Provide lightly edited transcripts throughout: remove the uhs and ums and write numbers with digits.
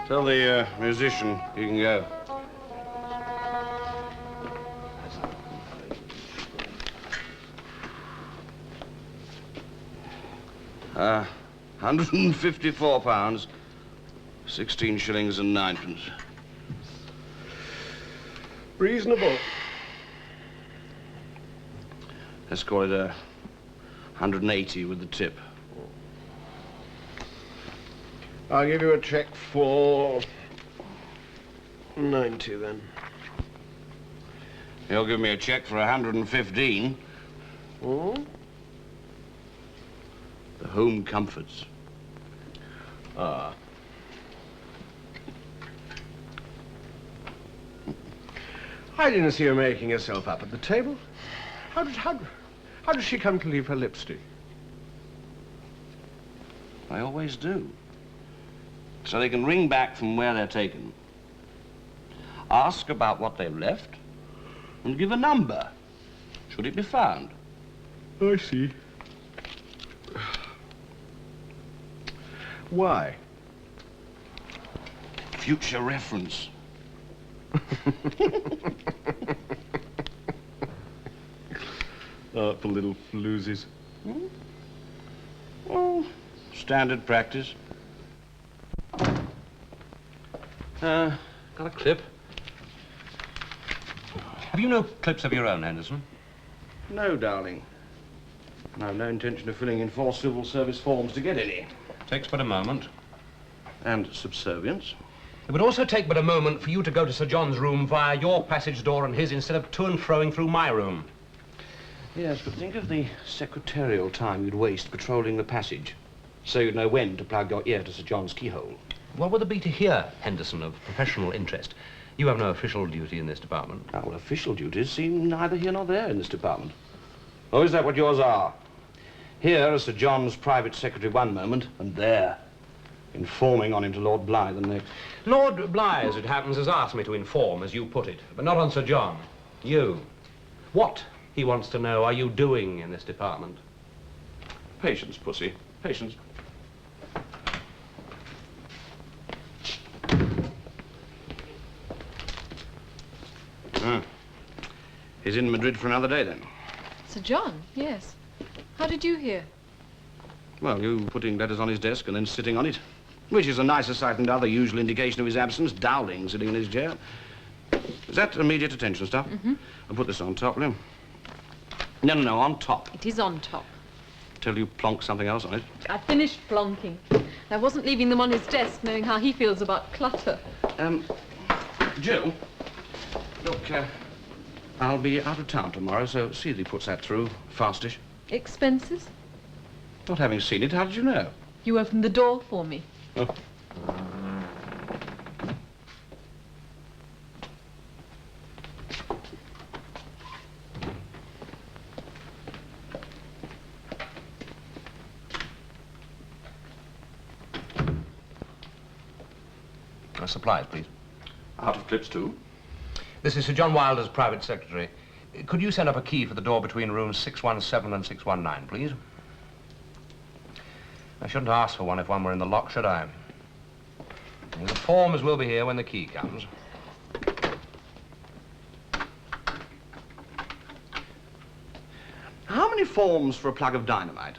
Tell the musician he can go. £154, 16 shillings and 9pence. Reasonable. Let's call it 180 with the tip. I'll give you a cheque for 90 then. He'll give me a cheque for 115. Oh? The home comforts. Ah. I didn't see her making herself up at the table. How does she come to leave her lipstick? I always do. So they can ring back from where they're taken. Ask about what they've left and give a number, should it be found. I see. Why? Future reference. For little floozies. Well, standard practice. Got a clip. Have you no clips of your own, Henderson? No, darling. And I've no intention of filling in 4 civil service forms to get any. Takes but a moment. And subservience. It would also take but a moment for you to go to Sir John's room via your passage door and his instead of to and froing through my room. Yes, but think of the secretarial time you'd waste patrolling the passage, so you'd know when to plug your ear to Sir John's keyhole. What would there be to hear, Henderson, of professional interest? You have no official duty in this department. Well, official duties seem neither here nor there in this department. Or is that what yours are? Here is Sir John's private secretary one moment, and there, informing on him to Lord Bligh the next. Lord Bligh, as it happens, has asked me to inform, as you put it, but not on Sir John. You. What, he wants to know, are you doing in this department? Patience, pussy. Patience. He's in Madrid for another day, then? Sir John, yes. How did you hear? Well, you putting letters on his desk and then sitting on it, which is a nicer sight than the other usual indication of his absence, Dowling sitting in his chair. Is that immediate attention stuff? Mm-hmm. I'll put this on top, will you? No, on top. It is on top. Till you plonk something else on it. I finished plonking. I wasn't leaving them on his desk, knowing how he feels about clutter. Jill, look, I'll be out of town tomorrow, so see that he puts that through fastish. Expenses? Not having seen it, how did you know? You opened the door for me. Oh. Supplies, please. Out of clips, too? This is Sir John Wilder's private secretary. Could you send up a key for the door between rooms 617 and 619, please? I shouldn't ask for one if one were in the lock, should I? The forms will be here when the key comes. How many forms for a plug of dynamite?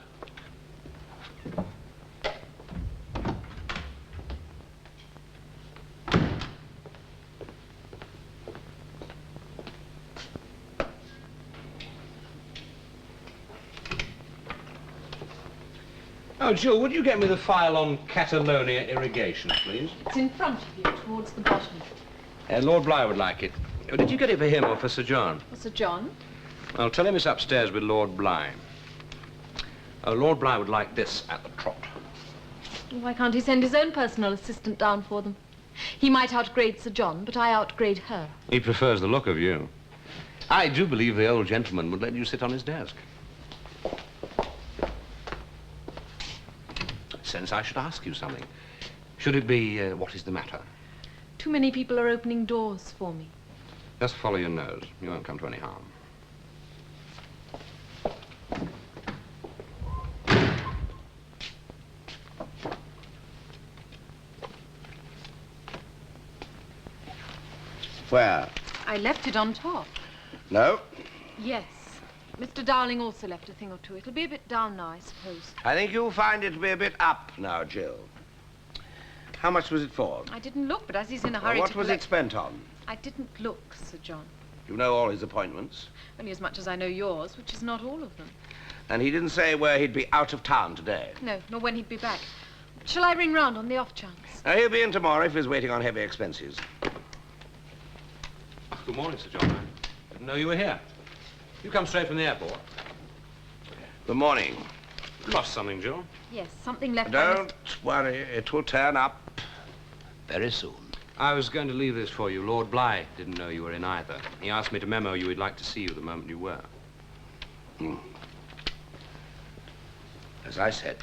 Oh, Jill, would you get me the file on Catalonia irrigation, please? It's in front of you, towards the bottom. Lord Bligh would like it. Did you get it for him or for Sir John? For Sir John? I'll tell him it's upstairs with Lord Bligh. Lord Bligh would like this at the trot. Why can't he send his own personal assistant down for them? He might outgrade Sir John, but I outgrade her. He prefers the look of you. I do believe the old gentleman would let you sit on his desk. Since I should ask you something. Should it be, what is the matter? Too many people are opening doors for me. Just follow your nose. You won't come to any harm. Where? I left it on top. No. Yes. Mr. Dowling also left a thing or two. It'll be a bit down now, I suppose. I think you'll find it to be a bit up now, Jill. How much was it for? I didn't look, but as he's in a hurry What to was it spent on? I didn't look, Sir John. You know all his appointments. Only as much as I know yours, which is not all of them. And he didn't say where he'd be out of town today. No, nor when he'd be back. Shall I ring round on the off chance? He'll be in tomorrow if he's waiting on heavy expenses. Good morning, Sir John. I didn't know you were here. You come straight from the airport. Good morning. Lost something, Jill? Yes, something left Don't worry, it will turn up very soon. I was going to leave this for you. Lord Bly didn't know you were in either. He asked me to memo you he'd like to see you the moment you were. As I said,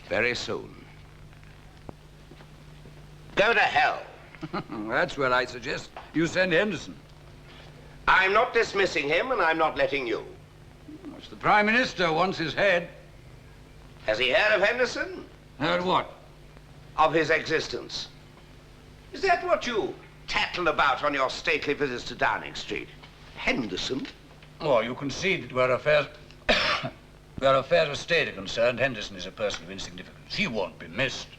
very soon. Go to hell. That's where I suggest you send Henderson. I'm not dismissing him, and I'm not letting you. If the Prime Minister wants his head. Has he heard of Henderson? Heard what? Of his existence. Is that what you tattle about on your stately visits to Downing Street? Henderson? Oh, you concede that where affairs... where affairs of state are concerned, Henderson is a person of insignificance. He won't be missed.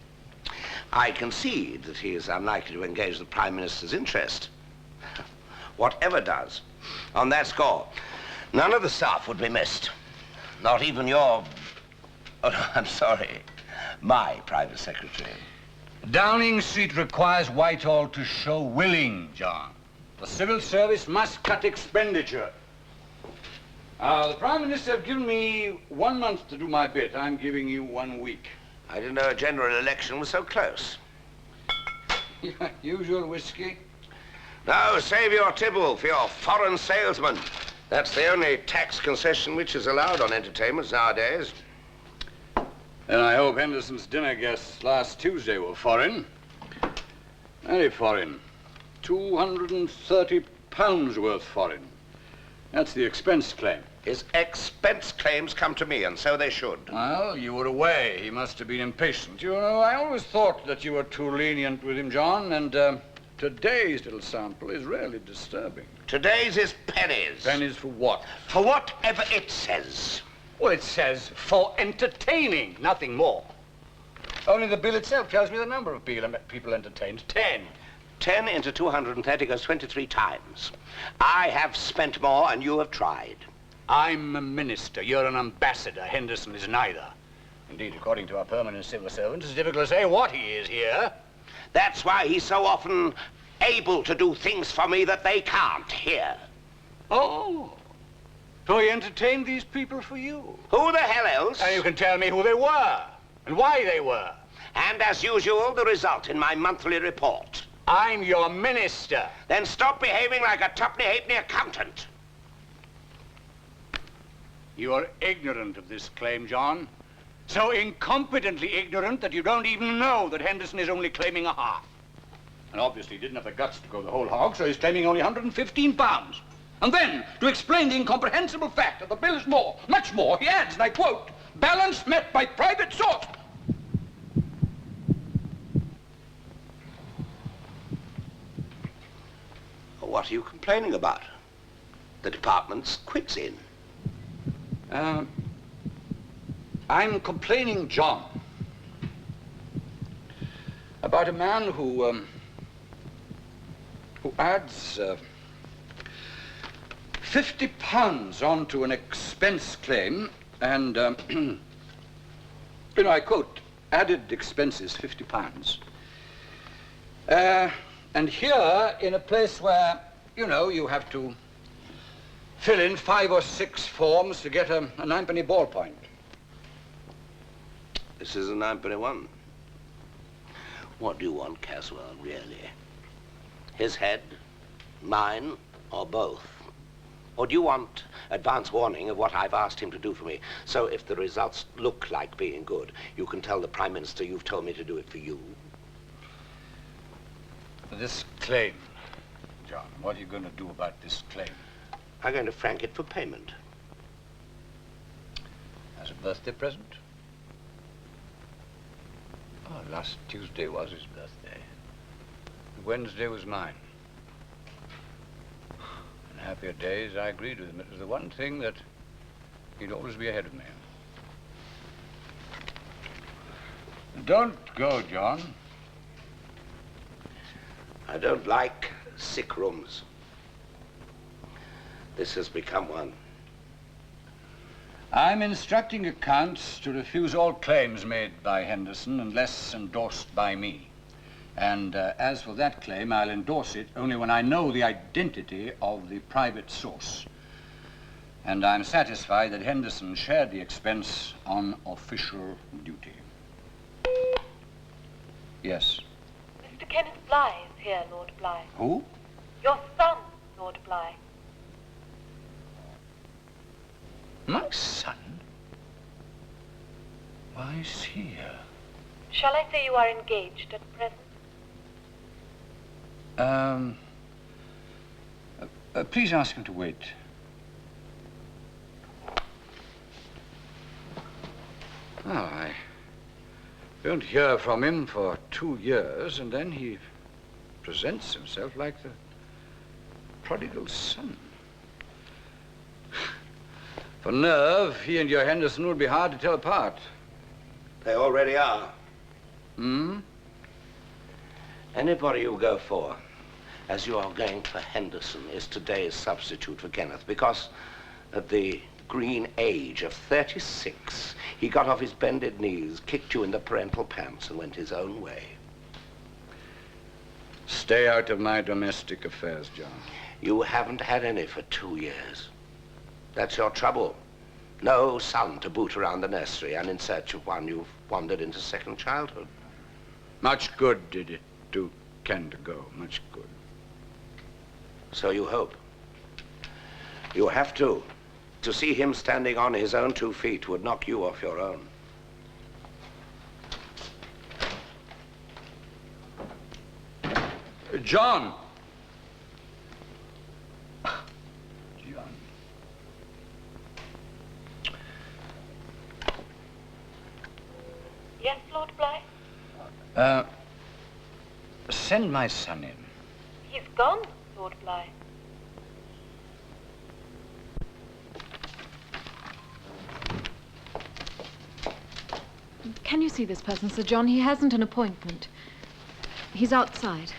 I concede that he is unlikely to engage the Prime Minister's interest. Whatever does, on that score, none of the staff would be missed. Not even your... Oh, I'm sorry. My private secretary. Downing Street requires Whitehall to show willing, John. The civil service must cut expenditure. The Prime Minister have given me 1 month to do my bit. I'm giving you 1 week. I didn't know a general election was so close. Usual whiskey? No, save your tipple for your foreign salesman. That's the only tax concession which is allowed on entertainments nowadays. And I hope Henderson's dinner guests last Tuesday were foreign. Very foreign. £230 worth foreign. That's the expense claim. His expense claims come to me, and so they should. Well, you were away. He must have been impatient. You know, I always thought that you were too lenient with him, John, and today's little sample is really disturbing. Today's is pennies. Pennies for what? For whatever it says. Well, it says for entertaining, nothing more. Only the bill itself tells me the number of people entertained. 10. 10 into 230 goes 23 times. I have spent more, and you have tried. I'm a minister. You're an ambassador. Henderson is neither. Indeed, according to our permanent civil servants, it's difficult to say what he is here. That's why he's so often able to do things for me that they can't here. Oh. So he entertained these people for you? Who the hell else? And you can tell me who they were and why they were. And as usual, the result in my monthly report. I'm your minister. Then stop behaving like a tuppenny-halfpenny accountant. You are ignorant of this claim, John. So incompetently ignorant that you don't even know that Henderson is only claiming a half. And obviously he didn't have the guts to go the whole hog, so he's claiming only £115. And then, to explain the incomprehensible fact that the bill is more, much more, he adds, and I quote, balance met by private source. What are you complaining about? The department's quids in. I'm complaining, John, about a man who adds £50 onto an expense claim and, you know, I quote, added expenses, £50. And here, in a place where, you know, you have to fill in 5 or 6 forms to get a 9-penny ballpoint. This is a 9-penny one. What do you want, Caswell, really? His head, mine, or both? Or do you want advance warning of what I've asked him to do for me? So if the results look like being good, you can tell the Prime Minister you've told me to do it for you. This claim, John, what are you going to do about this claim? I'm going to frank it for payment. As a birthday present? Oh, last Tuesday was his birthday. Wednesday was mine. happier days, I agreed with him. It was the one thing that he'd always be ahead of me. Don't go, John. I don't like sick rooms. This has become one. I'm instructing accounts to refuse all claims made by Henderson unless endorsed by me. And as for that claim, I'll endorse it only when I know the identity of the private source. And I'm satisfied that Henderson shared the expense on official duty. Yes. Mr. Kenneth Bligh is here, Lord Bligh. Who? Your son, Lord Bligh. My son? Why is he here? Shall I say you are engaged at present? Please ask him to wait. Well, I don't hear from him for 2 years, and then he presents himself like the prodigal son. For nerve, he and your Henderson would be hard to tell apart. They already are. Hmm? Anybody you go for, as you are going for Henderson, is today's substitute for Kenneth, because at the green age of 36, he got off his bended knees, kicked you in the parental pants, and went his own way. Stay out of my domestic affairs, John. You haven't had any for 2 years. That's your trouble. No son to boot around the nursery, and in search of one, you've wandered into second childhood. Much good did it do Cantergo, much good. So you hope. You have to. To see him standing on his own 2 feet would knock you off your own. John! Yes, Lord Bligh? Send my son in. He's gone, Lord Bligh. Can you see this person, Sir John? He hasn't an appointment. He's outside.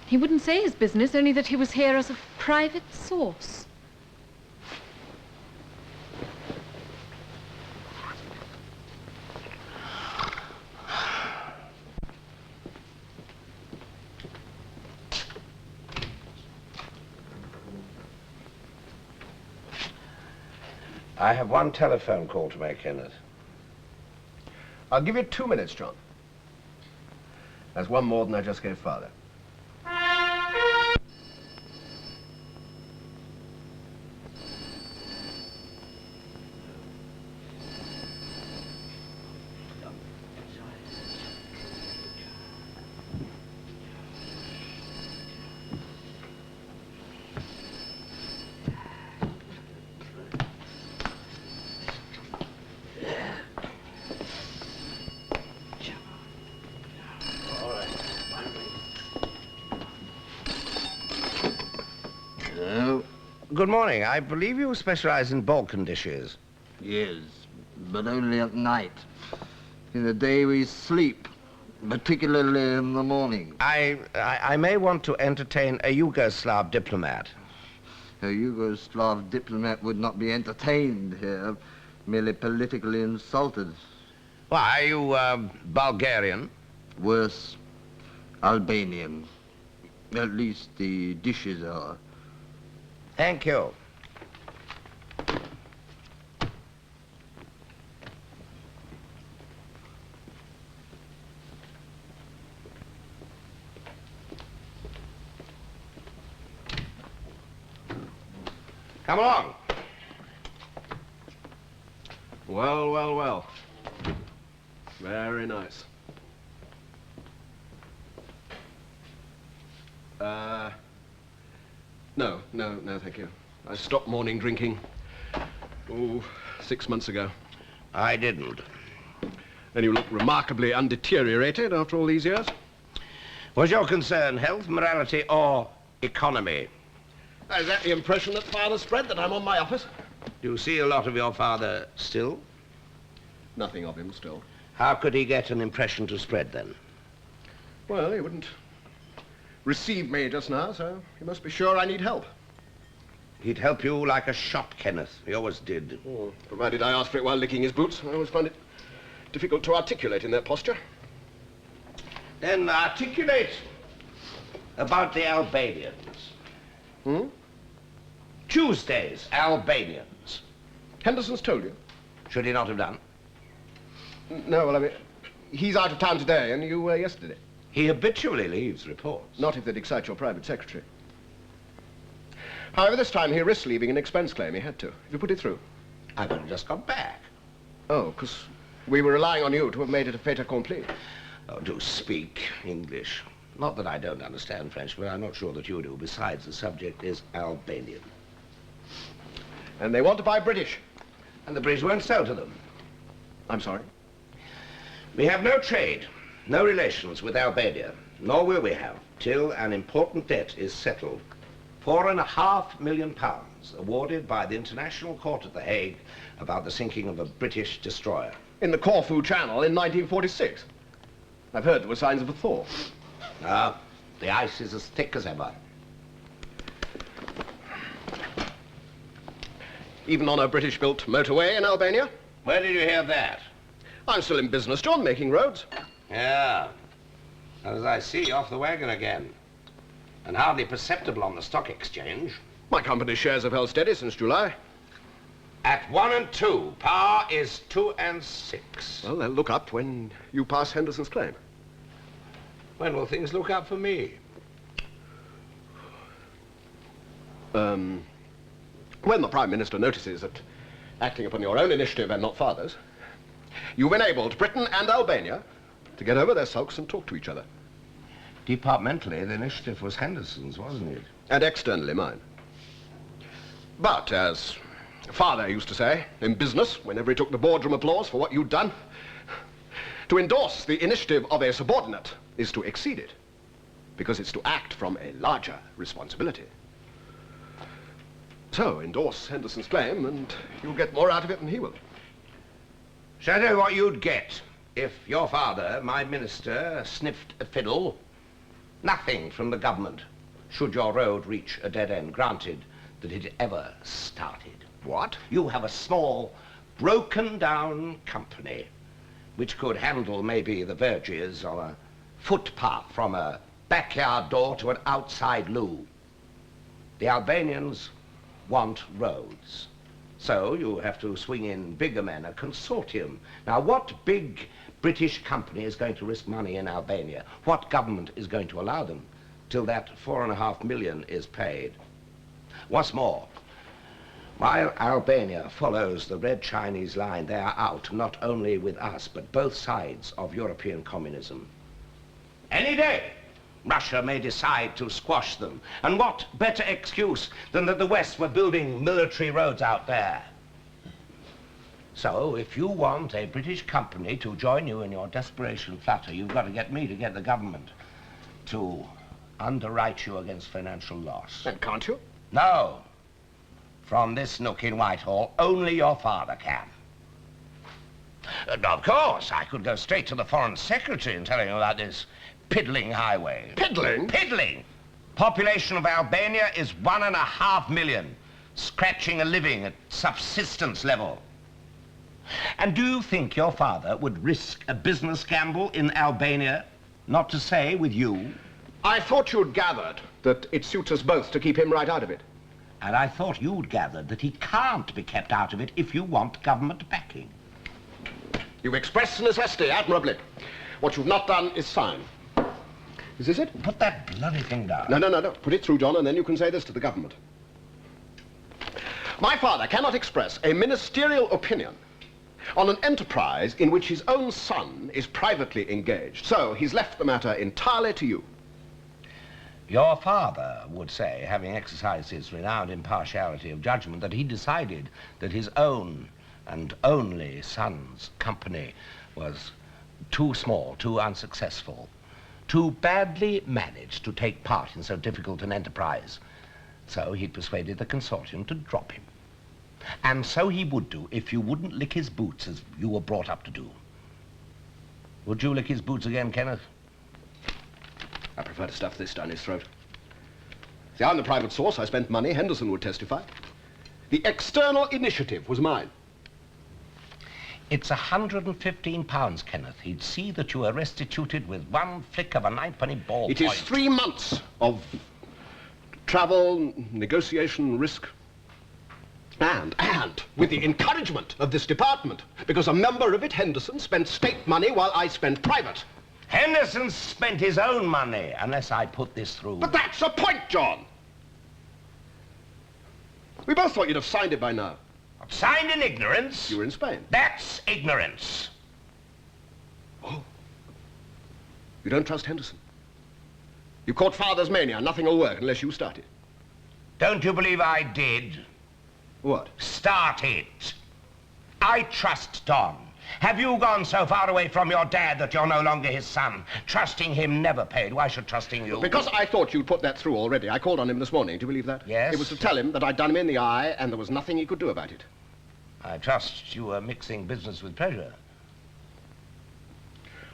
He wouldn't say his business, only that he was here as a private source. I have one telephone call to make, Kenneth. I'll give you 2 minutes, John. That's one more than I just gave Father. Good morning. I believe you specialize in Balkan dishes. Yes, but only at night. In the day we sleep, particularly in the morning. I may want to entertain a Yugoslav diplomat. A Yugoslav diplomat would not be entertained here, merely politically insulted. Why, are you Bulgarian? Worse, Albanian. At least the dishes are. Thank you. Come along. Well, well, well. Very nice. No, thank you. I stopped morning drinking, 6 months ago. I didn't. And you look remarkably undeteriorated after all these years. Was your concern health, morality, or economy? Is that the impression that Father spread, that I'm on my office? Do you see a lot of your father still? Nothing of him still. How could he get an impression to spread, then? Well, he wouldn't receive me just now, so he must be sure I need help. He'd help you like a shot, Kenneth. He always did. Oh, provided I asked for it while licking his boots. I always find it difficult to articulate in that posture. Then articulate about the Albanians. Hmm? Tuesday's Albanians. Henderson's told you? Should he not have done? No, well, I mean, he's out of town today, and you were yesterday. He habitually leaves reports. Not if they'd excite your private secretary. However, this time he risked leaving an expense claim. He had to. Have you put it through? I've only just got back. Oh, because we were relying on you to have made it a fait accompli. Oh, do speak English. Not that I don't understand French, but I'm not sure that you do. Besides, the subject is Albanian. And they want to buy British. And the British won't sell to them. I'm sorry? We have no trade, no relations with Albania, nor will we have, till an important debt is settled. £4.5 million awarded by the International Court at The Hague about the sinking of a British destroyer. In the Corfu Channel in 1946. I've heard there were signs of a thaw. Ah, the ice is as thick as ever. Even on a British-built motorway in Albania? Where did you hear that? I'm still in business, John, making roads. Yeah. And as I see, off the wagon again. And hardly perceptible on the stock exchange. My company's shares have held steady since July. At 1 and 2, par is 2 and 6. Well, they'll look up when you pass Henderson's claim. When will things look up for me? When the Prime Minister notices that, acting upon your own initiative and not Father's, you've enabled Britain and Albania to get over their sulks and talk to each other. Departmentally, the initiative was Henderson's, wasn't it? And externally mine. But, as Father used to say, in business, whenever he took the boardroom applause for what you'd done, to endorse the initiative of a subordinate is to exceed it, because it's to act from a larger responsibility. So, endorse Henderson's claim, and you'll get more out of it than he will. Shall I tell you what you'd get if your father, my minister, sniffed a fiddle? Nothing from the government, should your road reach a dead end, granted that it ever started. What? You have a small, broken-down company which could handle maybe the verges on a footpath from a backyard door to an outside loo. The Albanians want roads. So you have to swing in bigger men, a consortium. Now, what big British company is going to risk money in Albania? What government is going to allow them till that £4.5 million is paid? What's more, while Albania follows the Red Chinese line, they are out not only with us, but both sides of European communism. Any day, Russia may decide to squash them. And what better excuse than that the West were building military roads out there? So, if you want a British company to join you in your desperation flutter, you've got to get me to get the government to underwrite you against financial loss. And can't you? No. From this nook in Whitehall, only your father can. Of course, I could go straight to the Foreign Secretary and tell him about this piddling highway. Piddling? Piddling! Population of Albania is 1.5 million, scratching a living at subsistence level. And do you think your father would risk a business gamble in Albania, not to say with you? I thought you'd gathered that it suits us both to keep him right out of it. And I thought you'd gathered that he can't be kept out of it if you want government backing. You've expressed necessity admirably. What you've not done is sign. Is this it? Put that bloody thing down. No. Put it through, John, and then you can say this to the government. My father cannot express a ministerial opinion on an enterprise in which his own son is privately engaged. So he's left the matter entirely to you. Your father would say, having exercised his renowned impartiality of judgment, that he decided that his own and only son's company was too small, too unsuccessful, too badly managed to take part in so difficult an enterprise, So he'd persuaded the consortium to drop him. And so he would do if you wouldn't lick his boots as you were brought up to do. Would you lick his boots again, Kenneth? I prefer to stuff this down his throat. See, I'm the private source. I spent money. Henderson would testify. The external initiative was mine. It's £115, Kenneth. He'd see that you are restituted with one flick of a ninepenny ball It point. is 3 months of travel, negotiation, risk. And with the encouragement of this department, because a member of it, Henderson, spent state money while I spent private. Henderson spent his own money, unless I put this through. But that's the point, John. We both thought you'd have signed it by now. Signed in ignorance? You were in Spain. That's ignorance. Oh. You don't trust Henderson? You caught father's mania. Nothing will work unless you start it. Don't you believe I did? What? Start it. I trust Don. Have you gone so far away from your dad that you're no longer his son? Trusting him never paid. Why should trusting you? Because I thought you'd put that through already. I called on him this morning. Do you believe that? Yes. It was to tell him that I'd done him in the eye and there was nothing he could do about it. I trust you were mixing business with pleasure.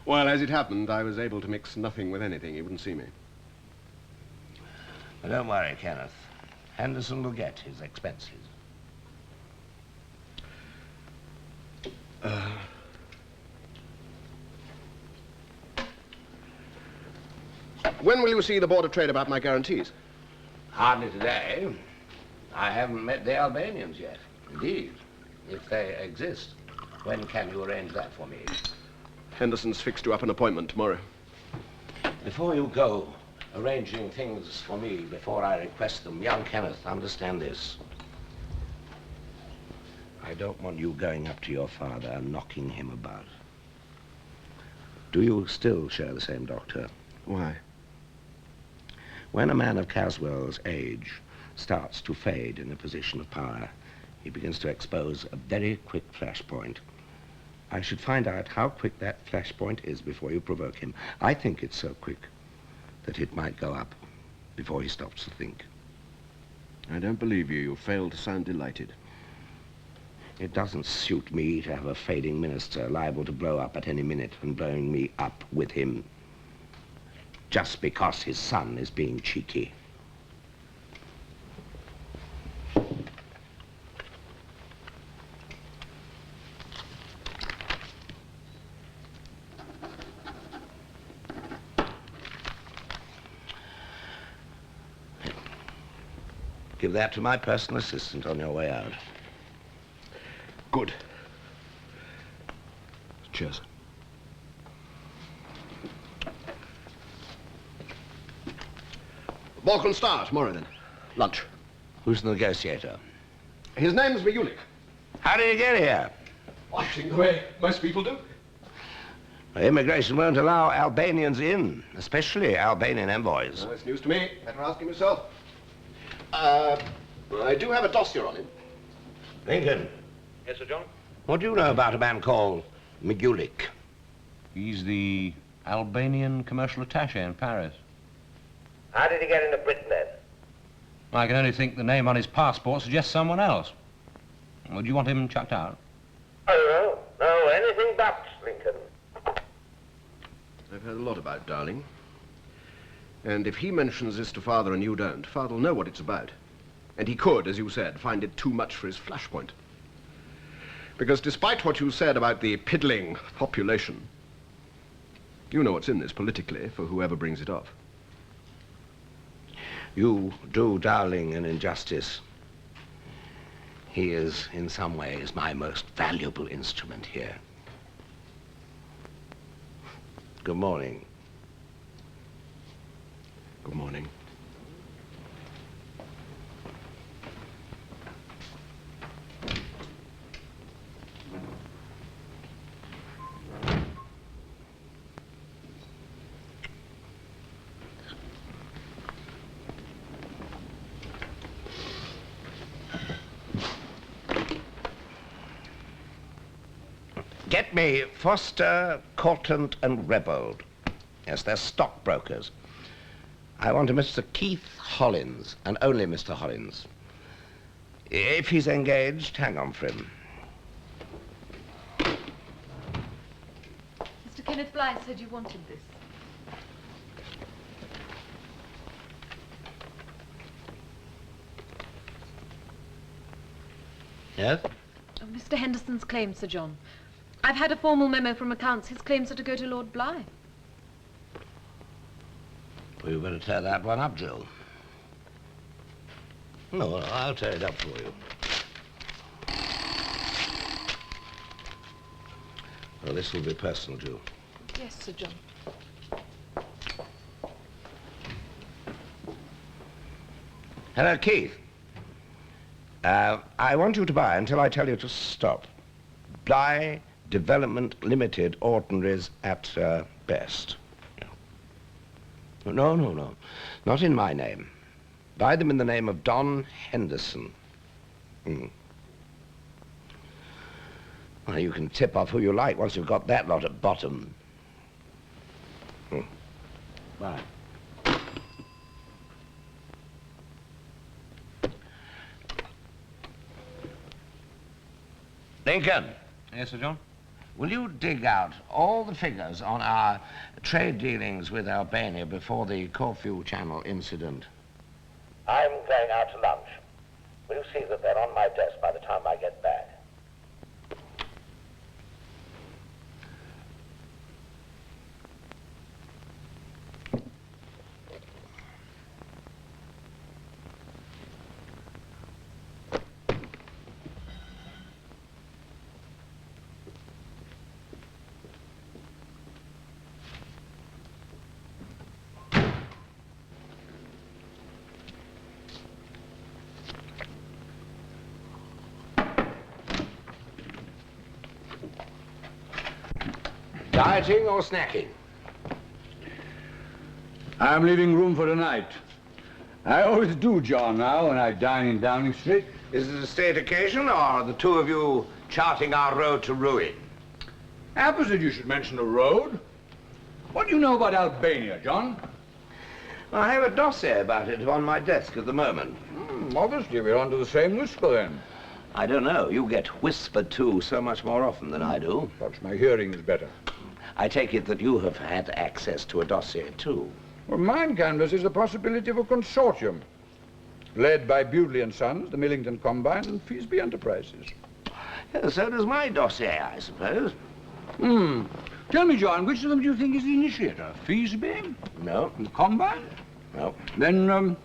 Well, as it happened, I was able to mix nothing with anything. He wouldn't see me. Well, don't worry, Kenneth. Henderson will get his expenses. When will you see the Board of Trade about my guarantees? Hardly today. I haven't met the Albanians yet. Indeed, if they exist. When can you arrange that for me? Henderson's fixed you up an appointment tomorrow. Before you go arranging things for me before I request them, young Kenneth, understand this. I don't want you going up to your father and knocking him about. Do you still share the same doctor? Why? When a man of Caswell's age starts to fade in a position of power, he begins to expose a very quick flashpoint. I should find out how quick that flashpoint is before you provoke him. I think it's so quick that it might go up before he stops to think. I don't believe you. You failed to sound delighted. It doesn't suit me to have a fading minister liable to blow up at any minute and blowing me up with him just because his son is being cheeky. Give that to my personal assistant on your way out. Good. Cheers. Balkan Star tomorrow, then. Lunch. Who's the negotiator? His name's Migulik. How did he get here? Watching the way most people do. Immigration won't allow Albanians in, especially Albanian envoys. Well, it's news to me. Better ask him yourself. I do have a dossier on him. Lincoln. Yes, Sir John? What do you know about a man called Migulik? He's the Albanian commercial attaché in Paris. How did he get into Britain, then? I can only think the name on his passport suggests someone else. Would you want him chucked out? Oh, no, anything but, Lincoln. I've heard a lot about Darling. And if he mentions this to Father and you don't, Father'll know what it's about. And he could, as you said, find it too much for his flashpoint. Because despite what you said about the piddling population, you know what's in this politically for whoever brings it off. You do Dowling an injustice. He is, in some ways, my most valuable instrument here. Good morning. Good morning. Get me Foster, Cortland, and Rebold. Yes, they're stockbrokers. I want a Mr. Keith Hollins, and only Mr. Hollins. If he's engaged, hang on for him. Mr. Kenneth Blythe said you wanted this. Yes? Oh, Mr. Henderson's claim, Sir John. I've had a formal memo from accounts. His claims are to go to Lord Blythe. Well, you better tear that one up, Jill. No, I'll tear it up for you. Well, this will be personal, Jill. Yes, Sir John. Hello, Keith. I want you to buy until I tell you to stop. Blythe Development Limited ordinaries at best. No, no, no. Not in my name. Buy them in the name of Don Henderson. Well, you can tip off who you like once you've got that lot at bottom. Bye. Lincoln. Yes, Sir John? Will you dig out all the figures on our trade dealings with Albania before the Corfu Channel incident? I'm going out to lunch. Will you see that they're on my desk by the time I get back? Dieting or snacking? I'm leaving room for tonight. I always do, John, now, when I dine in Downing Street. Is it a state occasion, or are the two of you charting our road to ruin? Happens that you should mention a road. What do you know about Albania, John? I have a dossier about it on my desk at the moment. Obviously, we're onto the same whisper, then. I don't know. You get whispered to so much more often than I do. Perhaps my hearing is better. I take it that you have had access to a dossier, too. Well, mine canvasses the possibility of a consortium, led by Bewdley and Sons, the Millington Combine, and Feasby Enterprises. Yes, so does my dossier, I suppose. Tell me, John, which of them do you think is the initiator? Feasby? No. The Combine? No. Then,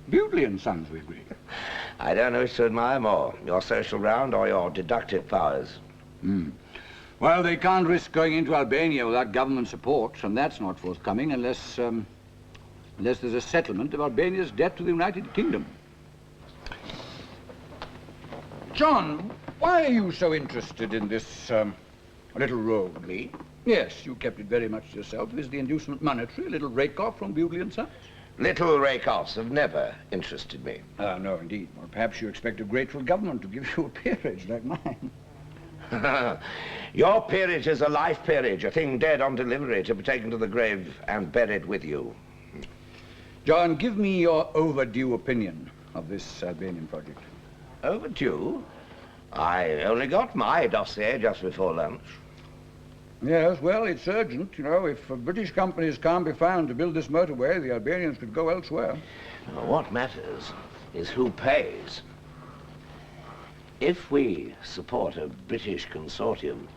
Bewdley and Sons, we agree. I don't know which to admire more, your social round or your deductive powers. Well, they can't risk going into Albania without government support, and that's not forthcoming unless there's a settlement of Albania's debt to the United Kingdom. John, why are you so interested in this little road? Me? Yes, you kept it very much to yourself. Is the inducement monetary, a little rake-off from Bewdley and Sons? Little rake-offs have never interested me. No, indeed. Well, perhaps you expect a grateful government to give you a peerage like mine. Your peerage is a life peerage, a thing dead on delivery to be taken to the grave and buried with you. John, give me your overdue opinion of this Albanian project. Overdue? I only got my dossier just before lunch. Yes, well, it's urgent. You know, if British companies can't be found to build this motorway, the Albanians could go elsewhere. Now, what matters is who pays. If we support a British consortium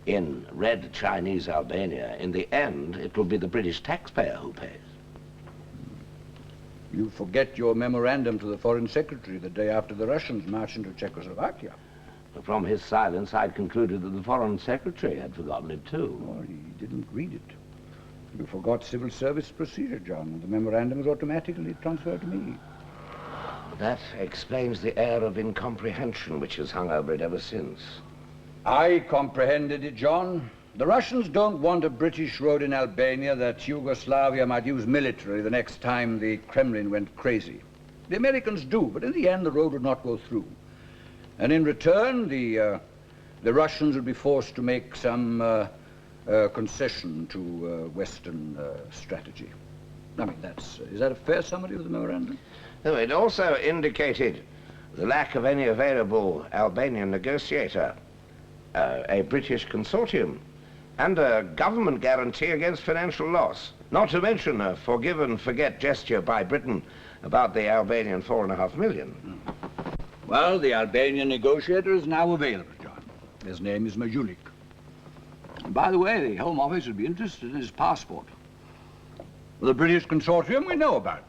in Red Chinese Albania, in the end, it will be the British taxpayer who pays. You forget your memorandum to the Foreign Secretary the day after the Russians marched into Czechoslovakia. From his silence, I'd concluded that the Foreign Secretary had forgotten it, too. Oh, he didn't read it. You forgot civil service procedure, John. The memorandum was automatically transferred to me. That explains the air of incomprehension which has hung over it ever since. I comprehended it, John. The Russians don't want a British road in Albania that Yugoslavia might use militarily the next time the Kremlin went crazy. The Americans do, but in the end the road would not go through. And in return, the Russians would be forced to make some concession to Western strategy. I mean, is that a fair summary of the memorandum? No, it also indicated the lack of any available Albanian negotiator, a British consortium, and a government guarantee against financial loss. Not to mention a forgive and forget gesture by Britain about the Albanian $4.5 million. Well, the Albanian negotiator is now available, John. His name is Majulik. And by the way, the Home Office would be interested in his passport. The British consortium we know about.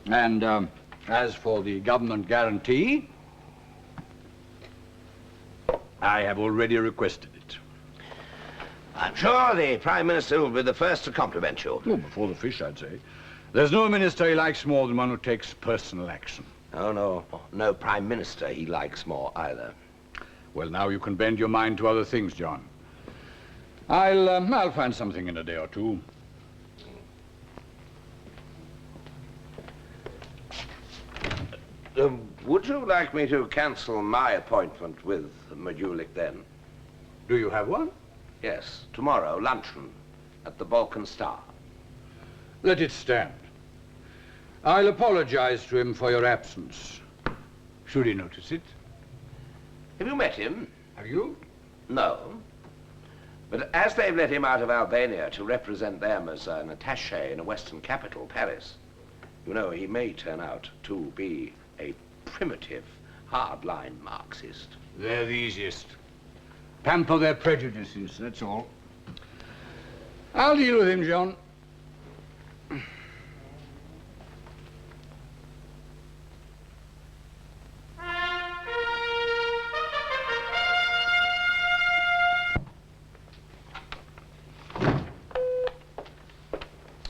And as for the government guarantee, I have already requested it. I'm sure the Prime Minister will be the first to compliment you. Oh, before the fish, I'd say. There's no minister he likes more than one who takes personal action. Oh, no. No Prime Minister he likes more either. Well, now you can bend your mind to other things, John. I'll find something in a day or two. Would you like me to cancel my appointment with Majulik then? Do you have one? Yes, tomorrow, luncheon, at the Balkan Star. Let it stand. I'll apologize to him for your absence. Should he notice it? Have you met him? Have you? No. But as they've let him out of Albania to represent them as an attaché in a Western capital, Paris, you know, he may turn out to be a primitive, hardline Marxist. They're the easiest. Pamper their prejudices, that's all. I'll deal with him, John.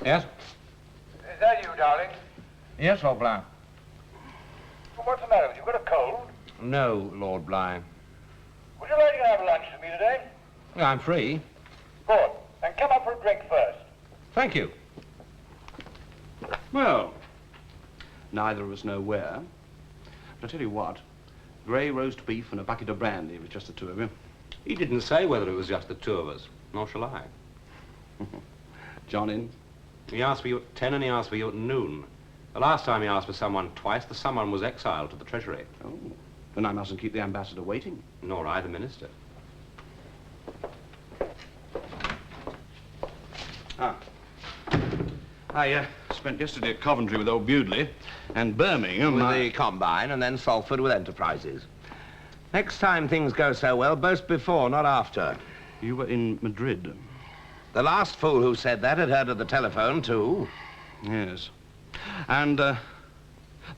Yes? Is that you, darling? Yes, Lord Bly. Well, what's the matter with you? Got a cold? No, Lord Bly. Would you like to have lunch with me today? I'm free. Good. Then come up for a drink first. Thank you. Well, neither of us know where. But I tell you what, grey roast beef and a bucket of brandy with just the two of you. He didn't say whether it was just the two of us, nor shall I. John in? He asked for you at 10 and he asked for you at noon. The last time he asked for someone twice, the someone was exiled to the Treasury. Oh, then I mustn't keep the ambassador waiting. Nor I, the minister. I spent yesterday at Coventry with old Bewdley and Birmingham. With the Combine and then Salford with Enterprises. Next time things go so well, boast before, not after. You were in Madrid. The last fool who said that had heard of the telephone, too. Yes. And the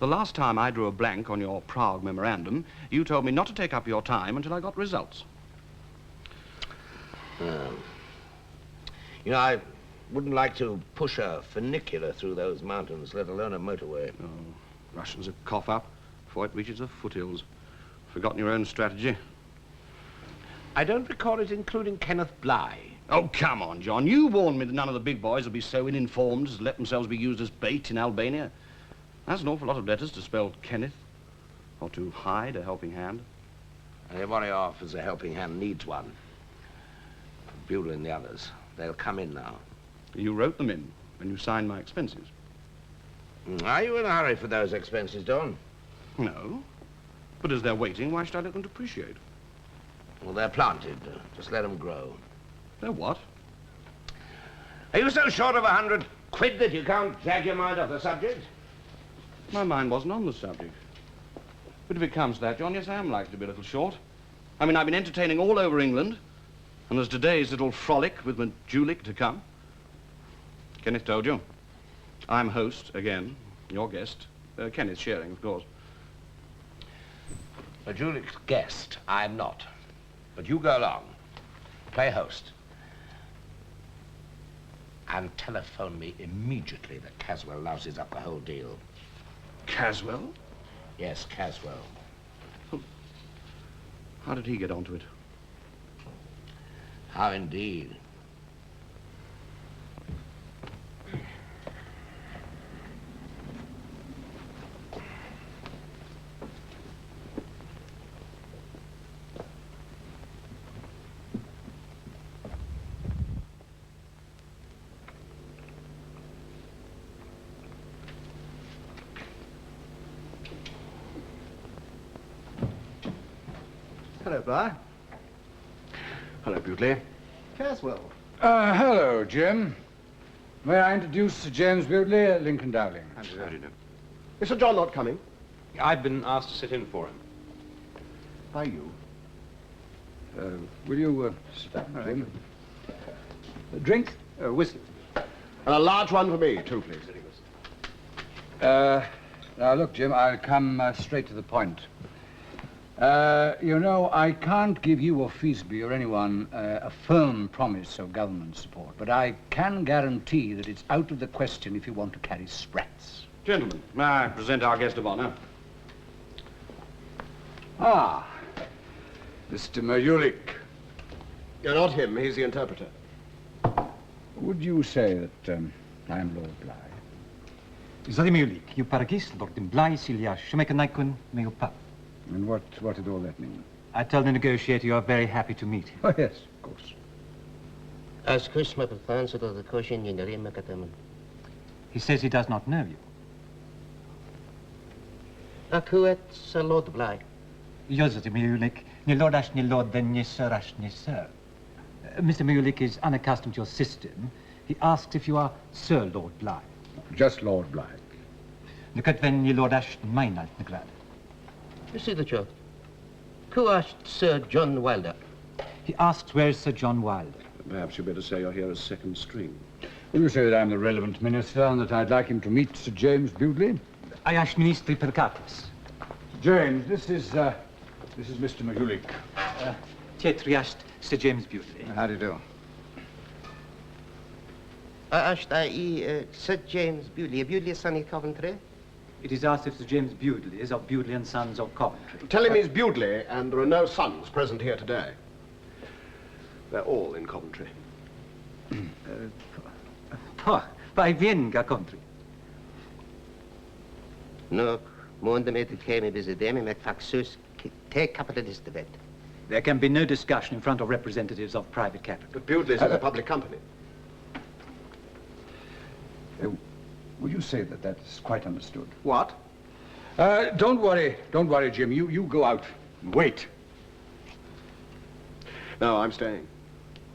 last time I drew a blank on your Prague memorandum, you told me not to take up your time until I got results. You know, I wouldn't like to push a funicular through those mountains, let alone a motorway. Oh, Russians a cough up before it reaches the foothills. Forgotten your own strategy? I don't recall it including Kenneth Bly. Oh, come on, John. You warned me that none of the big boys will be so ill-informed as to let themselves be used as bait in Albania. That's an awful lot of letters to spell Kenneth, or to hide a helping hand. And everybody off as a helping hand needs one. Buell and the others, they'll come in now. You wrote them in when you signed my expenses. Are you in a hurry for those expenses, Don? No. But as they're waiting, why should I let them depreciate? Well, they're planted. Just let them grow. They're what? Are you so short of 100 quid that you can't drag your mind off the subject? My mind wasn't on the subject. But if it comes to that, John, yes, I am likely to be a little short. I mean, I've been entertaining all over England, and there's today's little frolic with Majulik to come. Kenneth told you. I'm host, again, your guest. Kenneth sharing, of course. Majulik's guest, I'm not. But you go along. Play host. And telephone me immediately that Caswell louses up the whole deal. Caswell? Yes, Caswell. Oh. How did he get onto it? How indeed. Hello, Bly. Hello, Bewdley. Caswell. Hello, Jim. May I introduce Sir James Bewdley, Lincoln Dowling? How do you do? Is Sir John not coming? I've been asked to sit in for him. By you? Will you sit down, Jim? Drink? Whiskey. And a large one for me, too, please. Now, look, Jim, I'll come straight to the point. You know, I can't give you or Feasby or anyone a firm promise of government support, but I can guarantee that it's out of the question if you want to carry sprats. Gentlemen, may I present our guest of honor? Ah, Mr. Mayulik. You're not him, he's the interpreter. Would you say that I am Lord Bly? Zadimiulik, you paragis, Lord Bly, Silia, Shumekanaikun, Meopa. And what did all that mean? I tell the negotiator you are very happy to meet him. Oh, yes, of course. He says he does not know you. Lord Bly. Joseph Miulik, ni lord ash ni lord, then ni sir ash ni sir. Mr. Miulik is unaccustomed to your system. He asks if you are Sir Lord Bly. Just Lord Bly. Nukat ven ni lord ash mainalt negrad. You see the joke. Who asked Sir John Wilder? He asks where is Sir John Wilder. Perhaps you'd better say you're here as second string. Will you say that I'm the relevant minister and that I'd like him to meet Sir James Bewdley? I ash ministri percatus. James, this is Mr. Mayulik. Tietriast Sir James Bewdley. How do you do? Sir James Bewdley. Bewdley son in Coventry? It is asked if Sir James Bewdley is of Bewdley and Sons of Coventry. Tell him he's Bewdley, and there are no sons present here today. They're all in Coventry. By Vienga country. No, Monday came visit them and Faxus take capitalist debate. There can be no discussion in front of representatives of private capital. But Bewdley's is a public company. Would you say that that's quite understood? What? Don't worry, Jim. You go out and wait. No, I'm staying.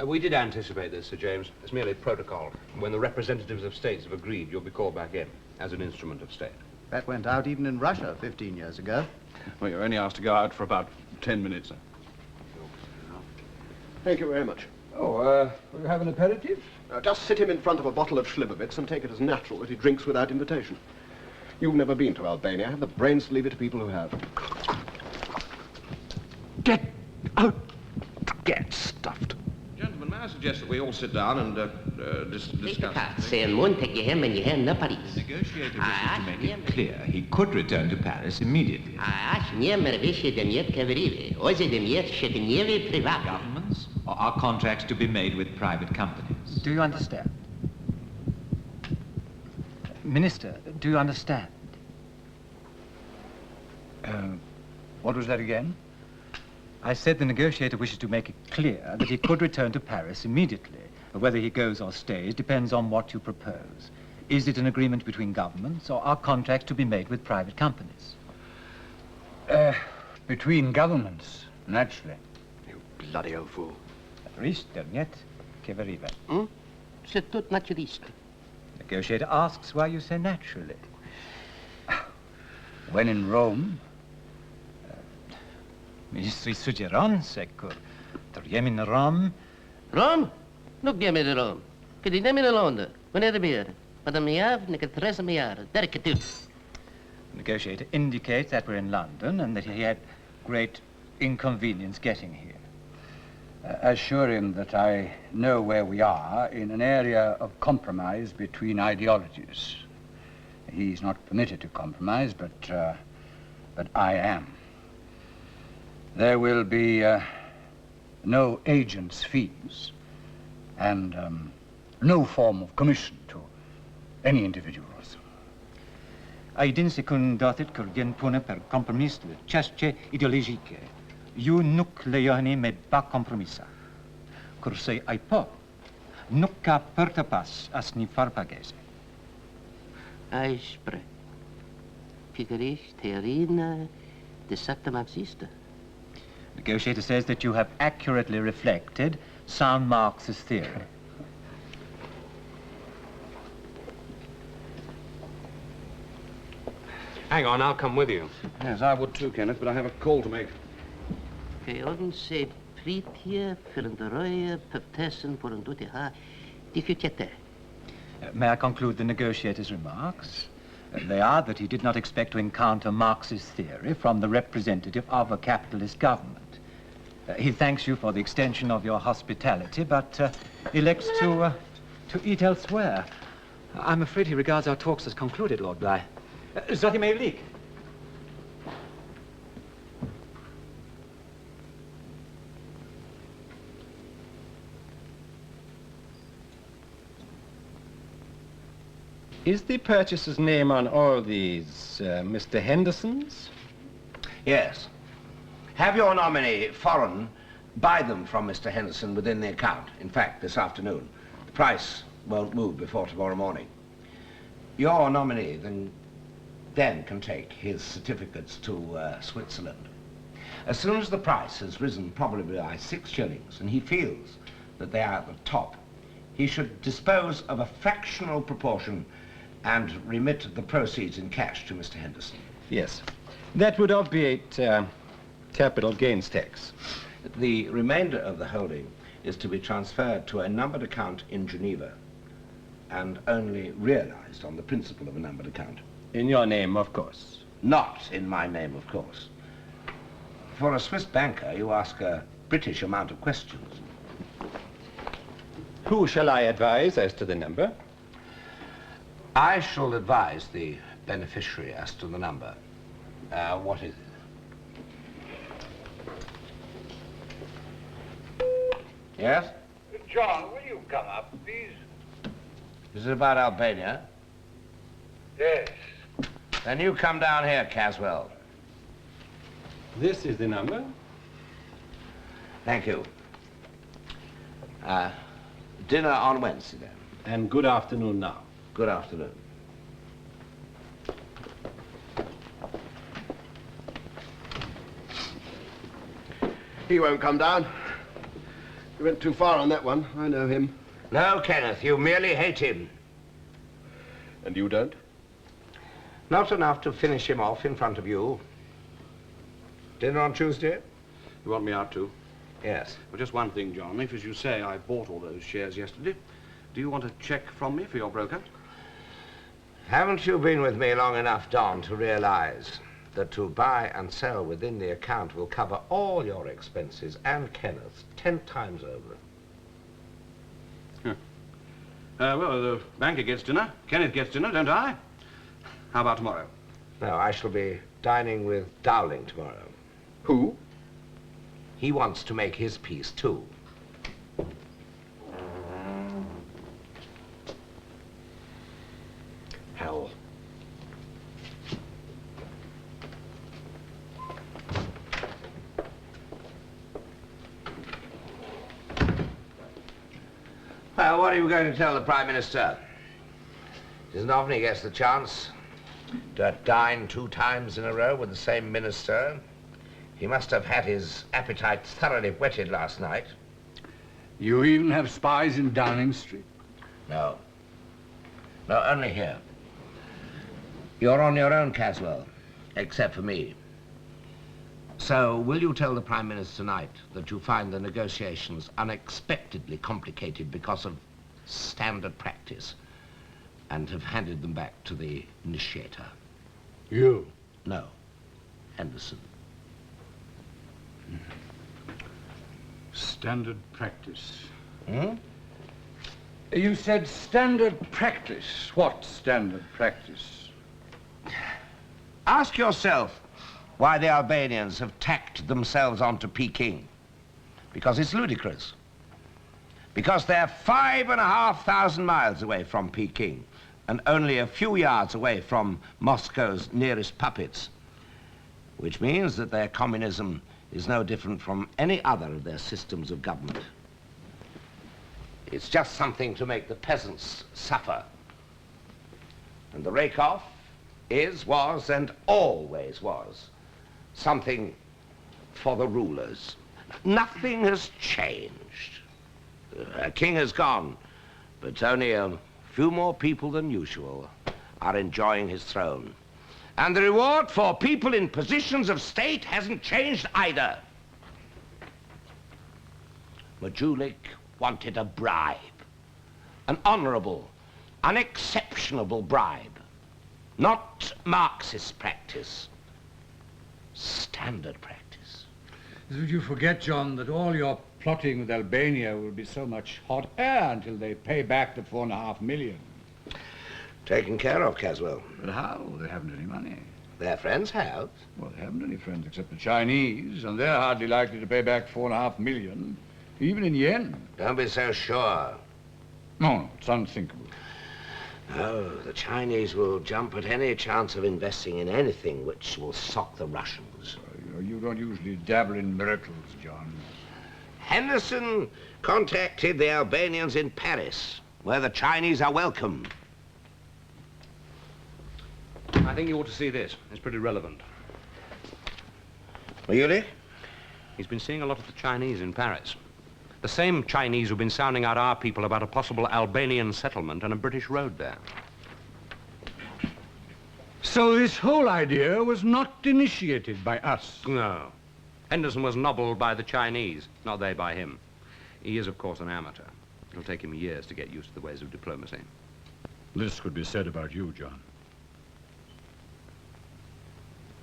We did anticipate this, Sir James. It's merely protocol. When the representatives of states have agreed, you'll be called back in as an instrument of state. That went out even in Russia 15 years ago. Well, you're only asked to go out for about 10 minutes. Thank you very much. Oh, will you have an aperitif? Just sit him in front of a bottle of Slivovitz and take it as natural that he drinks without invitation. You've never been to Albania. I have the brains to leave it to people who have. Get out! Get stuffed. Gentlemen, may I suggest that we all sit down and discuss... Say and one take your hand and your hand up Paris. The negotiator wishes to make it clear he could return to Paris immediately. Governments or are contracts to be made with private companies? Do you understand? Minister, do you understand? What was that again? I said the negotiator wishes to make it clear that he could return to Paris immediately. Whether he goes or stays depends on what you propose. Is it an agreement between governments or are contracts to be made with private companies? Between governments, naturally. You bloody old fool. Risternet, che veriva. C'est tout naturiste. Negotiator asks why you say naturally. When in Rome. Ministri suggeron, secur. Toriem in Rome. Rome? No gimme de Rome. Could you name in London? Wanneer de beer? Madame Miav, nik het 3 miljard. Derke toe. Negotiator indicates that we're in London and that he had great inconvenience getting here. Assure him that I know where we are in an area of compromise between ideologies. He's not permitted to compromise, but I am. There will be no agent's fees and no form of commission to any individuals. Aidin secundatit kurgen pune per compromis de chasche ideologique. You nuk leoni me ba compromissa. Cursei ai po. Nukka perta pas as ni farpagese. Ai spre. Piterisch, Theorina, de Sacta Marxista. Negotiator says that you have accurately reflected sound Marxist theory. Hang on, I'll come with you. Yes, I would too, Kenneth, but I have a call to make. May I conclude the negotiator's remarks? They are that he did not expect to encounter Marxist theory from the representative of a capitalist government. He thanks you for the extension of your hospitality, but elects to eat elsewhere. I'm afraid he regards our talks as concluded, Lord Bly. Zotty may leak. Is the purchaser's name on all these, Mr. Henderson's? Yes. Have your nominee, foreign, buy them from Mr. Henderson within the account. In fact, this afternoon. The price won't move before tomorrow morning. Your nominee then can take his certificates to Switzerland. As soon as the price has risen probably by 6 shillings and he feels that they are at the top, he should dispose of a fractional proportion and remit the proceeds in cash to Mr. Henderson. Yes. That would obviate capital gains tax. The remainder of the holding is to be transferred to a numbered account in Geneva and only realized on the principle of a numbered account. In your name, of course. Not in my name, of course. For a Swiss banker, you ask a British amount of questions. Who shall I advise as to the number? I shall advise the beneficiary as to the number. What is it? Yes? John, will you come up, please? Is it about Albania? Yes. Then you come down here, Caswell. This is the number? Thank you. Dinner on Wednesday, then. And good afternoon now. Good afternoon. He won't come down. He went too far on that one. I know him. No, Kenneth, you merely hate him. And you don't? Not enough to finish him off in front of you. Dinner on Tuesday? You want me out too? Yes. Well, just one thing, John. If, as you say, I bought all those shares yesterday, do you want a cheque from me for your broker? Haven't you been with me long enough, Don, to realize that to buy and sell within the account will cover all your expenses and Kenneth's 10 times over? Huh. Well, the banker gets dinner, Kenneth gets dinner, don't I? How about tomorrow? No, I shall be dining with Dowling tomorrow. Who? He wants to make his peace, too. Hell. Well, what are you going to tell the Prime Minister? It isn't often he gets the chance to dine 2 times in a row with the same minister. He must have had his appetite thoroughly whetted last night. You even have spies in Downing Street? No. No, only here. You're on your own, Caswell, except for me. So, will you tell the Prime Minister tonight that you find the negotiations unexpectedly complicated because of standard practice and have handed them back to the initiator? You? No. Henderson. Standard practice. Hmm? You said standard practice. What standard practice? Ask yourself why the Albanians have tacked themselves onto Peking. Because it's ludicrous. Because they're 5,500 miles away from Peking and only a few yards away from Moscow's nearest puppets, which means that their communism is no different from any other of their systems of government. It's just something to make the peasants suffer. And the rake-off is, was, and always was something for the rulers. Nothing has changed. A king has gone, but only a few more people than usual are enjoying his throne. And the reward for people in positions of state hasn't changed either. Madoc wanted a bribe, an honorable, unexceptionable bribe, not Marxist practice, standard practice. Did you forget, John, that all your plotting with Albania will be so much hot air until they pay back the $4.5 million? Taken care of, Caswell. But how? They haven't any money. Their friends have. Well, they haven't any friends except the Chinese, and they're hardly likely to pay back $4.5 million, even in yen. Don't be so sure. No, it's unthinkable. No, the Chinese will jump at any chance of investing in anything which will sock the Russians. You don't usually dabble in miracles, John. Henderson contacted the Albanians in Paris, where the Chinese are welcome. I think you ought to see this. It's pretty relevant. Really? He's been seeing a lot of the Chinese in Paris. The same Chinese who've been sounding out our people about a possible Albanian settlement and a British road there. So this whole idea was not initiated by us? No. Henderson was nobbled by the Chinese, not they by him. He is, of course, an amateur. It'll take him years to get used to the ways of diplomacy. This could be said about you, John.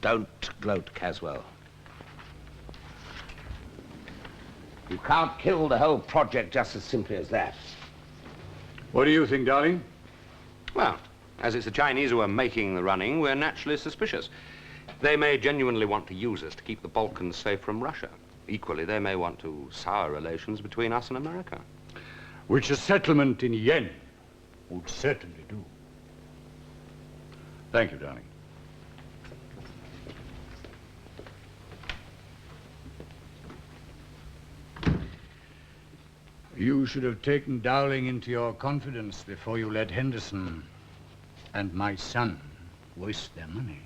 Don't gloat, Caswell. You can't kill the whole project just as simply as that. What do you think, darling? Well, as it's the Chinese who are making the running, we're naturally suspicious. They may genuinely want to use us to keep the Balkans safe from Russia. Equally, they may want to sour relations between us and America. Which a settlement in yen would certainly do. Thank you, darling. You should have taken Dowling into your confidence before you let Henderson and my son waste their money.